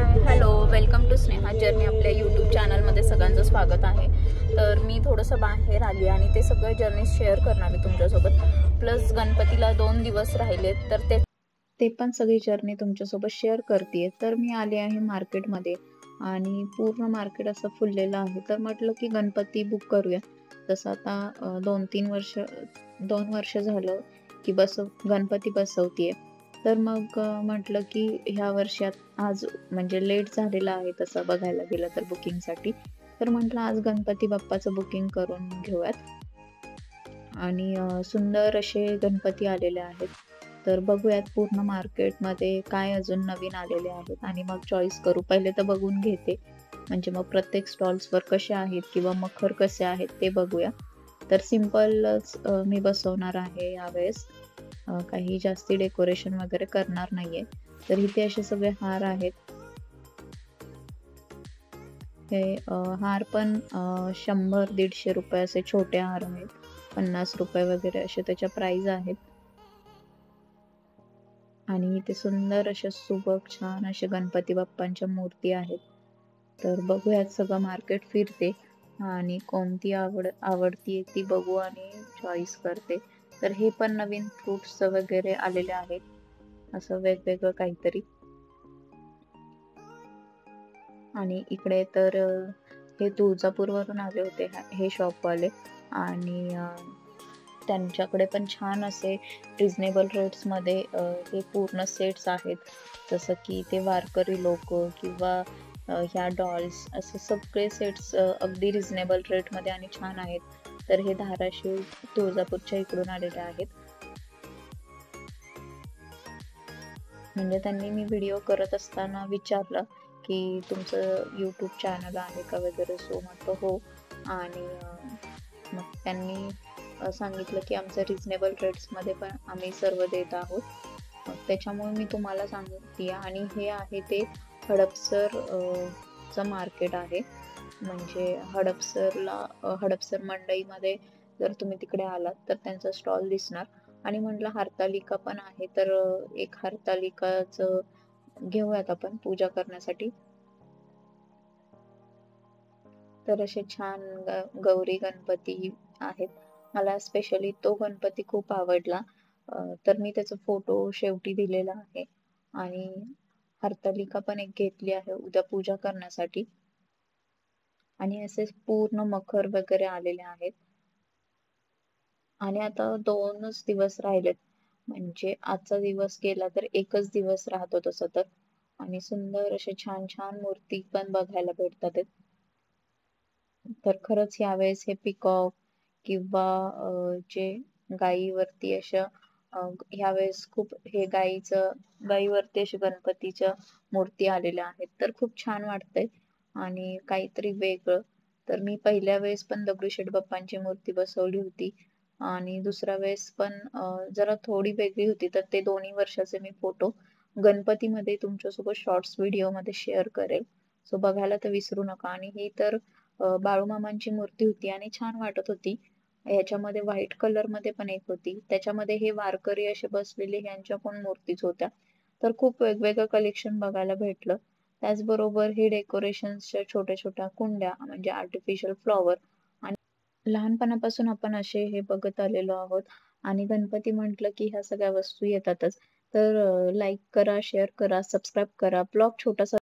High hello welcome to Sneha journey. आपल्या YouTube चॅनलमध्ये सगळ्यांचं स्वागत आहे। तर मी थोडंसं बाहेर आली आणि ते सगळं जर्नी शेअर करणार आहे तुमच्यासोबत। प्लस गणपतीला 2 दिवस राहिलेत तर ते पण सगळी जर्नी तुमच्यासोबत शेअर करते। तर मी आले आहे मार्केटमध्ये आणि पूर्ण मार्केट असं फुललेलं आहे। तर म्हटलं की गणपती बुक करूया। तसं आता 2 वर्ष झालं की गणपती बसवतीये। तर मग म्हटलं की ह्या वर्षात आज म्हणजे लेट झालेला आहे तसं बघायला गेलं तर बुकिंगसाठी। तर म्हटलं आज गणपती बाप्पाचं बुकिंग करून घेऊयात आणि सुंदर असे गणपती आलेले आहेत। तर बघूयात पूर्ण मार्केटमध्ये काय अजून नवीन आलेले आहेत आणि मग चॉईस करू। पहिले तर बघून घेते म्हणजे मग प्रत्येक स्टॉल्सवर कसे आहेत किंवा मखर कसे आहेत ते बघूया। तर सिम्पलच मी बसवणार आहे यावेळेस, काही जास्ती डेकोरेशन वगैरे करणार नाहीये। तर इथे असे सगळे हार आहेत। हे हार पण 100-150 रुपये असे छोटे हार आहेत, 50 रुपये वगैरे असे त्याच्या प्राइस आहेत। आणि इथे सुंदर अशा सुबक छान अशा गणपती बाप्पांच्या मूर्ती आहेत। तर बघूयात, सगळं मार्केट फिरते आणि कोणती आवडती ती बघू आणि चॉईस करते। तर हे पण नवीन फ्रुट्स वगैरे आलेले आहेत, असं वेगवेगळं काहीतरी। आणि इकडे तर हे तुळजापूरवरून आले होते हे शॉपवाले आणि त्यांच्याकडे पण छान असे रिझनेबल रेट्समध्ये हे पूर्ण सेट्स आहेत। जसं की ते वारकरी लोक किंवा ह्या डॉल्स असे सगळे सेट्स अगदी रिझनेबल रेटमध्ये आणि छान आहेत। तर हे धाराशिव तुळजापूरच्या इकडून आलेले आहेत। म्हणजे त्यांनी मी व्हिडिओ करत असताना विचारलं की तुमचं यूट्यूब चॅनल आहे का वगैरे, सो म्हटलं हो। आणि मग त्यांनी सांगितलं की आमचं रिझनेबल रेट्समध्ये पण आम्ही सर्व देत आहोत। त्याच्यामुळे मी तुम्हाला सांगते। आणि हे आहे ते हडपसर चं मार्केट आहे। म्हणजे हडपसर मंडईमध्ये जर तुम्ही तिकडे आलात तर त्यांचा स्टॉल दिसणार। आणि म्हटलं हरतालिका पण आहे, तर एक हरतालिकाच घेऊयात आपण पूजा करण्यासाठी। तर असे छान गौरी गणपती आहेत। मला स्पेशली तो गणपती खूप आवडला, तर मी त्याचा फोटो शेवटी दिलेला आहे। आणि हरतालिका पण एक घेतली आहे उद्या पूजा करण्यासाठी। आणि असे पूर्ण मखर वगैरे आलेले आहेत। आणि आता 2च दिवस राहिलेत, म्हणजे आजचा दिवस गेला तर एकच दिवस राहतो तसं तर। आणि सुंदर असे छान छान मूर्ती पण बघायला भेटतात। तर खरंच यावेळेस हे पिकॉक किंवा जे गायीवरती अशा ह्यावेळेस खूप हे गायीवरती अशा गणपतीच्या मूर्ती आलेल्या आहेत। तर खूप छान वाटतंय आणि काहीतरी वेगळं। तर मी पहिल्या वेळेस पण दगडूशेठ बाप्पांची मूर्ती बसवली होती आणि दुसऱ्या वेळेस पण जरा थोडी वेगळी होती। तर ते 2 वर्षाचे मी फोटो गणपतीमध्ये तुमच्यासोबत शॉर्ट्स व्हिडिओमध्ये शेअर करेल, सो बघायला तर विसरू नका। आणि ही तर बाळूमामांची मूर्ती होती आणि छान वाटत होती। ह्याच्यामध्ये व्हाईट कलर मध्ये पण एक होती, त्याच्यामध्ये हे वारकरी असे बसलेले ह्यांच्या पण मूर्तीच होत्या। तर खूप वेगवेगळं कलेक्शन बघायला भेटलं। त्याचबरोबर हे डेकोरेशनच्या छोट्या छोट्या कुंड्या म्हणजे आर्टिफिशियल फ्लॉवर, आणि लहानपणापासून आपण असे हे बघत आलेलो आहोत। आणि गणपती म्हटलं की ह्या सगळ्या वस्तू येतातच। तर लाईक करा, शेअर करा, सबस्क्राईब करा। ब्लॉग छोटासा